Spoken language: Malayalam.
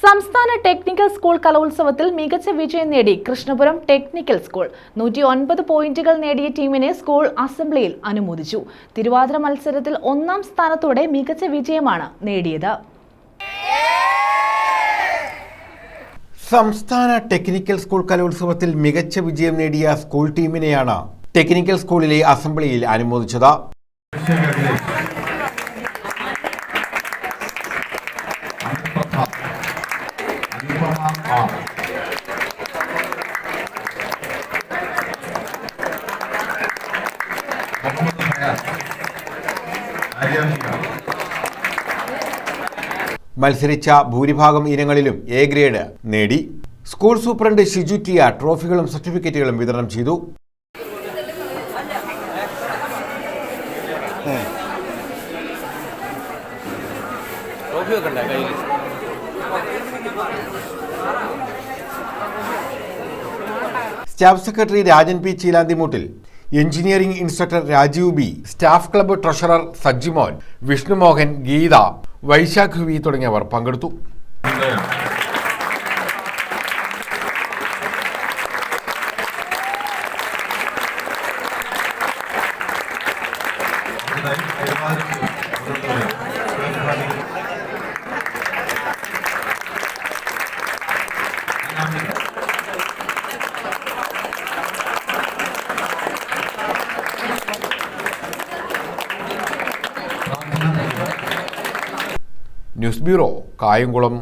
സംസ്ഥാന ടെക്നിക്കൽ സ്കൂൾ കലോത്സവത്തിൽ മികച്ച വിജയം നേടി കൃഷ്ണപുരം ടെക്നിക്കൽ സ്കൂൾ 109 പോയിന്റുകൾ നേടിയ ടീമിനെ സ്കൂൾ അസംബ്ലിയിൽ അനുമോദിച്ചു. തിരുവാതിര മത്സരത്തിൽ ഒന്നാം സ്ഥാനത്തോടെ മികച്ച വിജയമാണ് നേടിയത്. സംസ്ഥാന ടെക്നിക്കൽ സ്കൂൾ കലോത്സവത്തിൽ മികച്ച വിജയം നേടിയ സ്കൂൾ ടീമിനെയാണ് ടെക്നിക്കൽ സ്കൂളിലെ അസംബ്ലിയിൽ അനുമോദിച്ചത്. മത്സരിച്ച ഭൂരിഭാഗം ഇനങ്ങളിലും എ ഗ്രേഡ് നേടി. സ്കൂൾ സൂപ്രണ്ട് ഷിജു ടിയ ട്രോഫികളും സർട്ടിഫിക്കറ്റുകളും വിതരണം ചെയ്തു. സ്റ്റാഫ് സെക്രട്ടറി രാജൻ പി ചീലാന്തിമൂട്ടിൽ, engineering instructor Rajeev B, staff club treasurer Sajjimon, Vishnumohan, Geetha, Vaishakh V തുടങ്ങിയവർ പങ്കെടുത്തു. News bureau, Kayamkulam.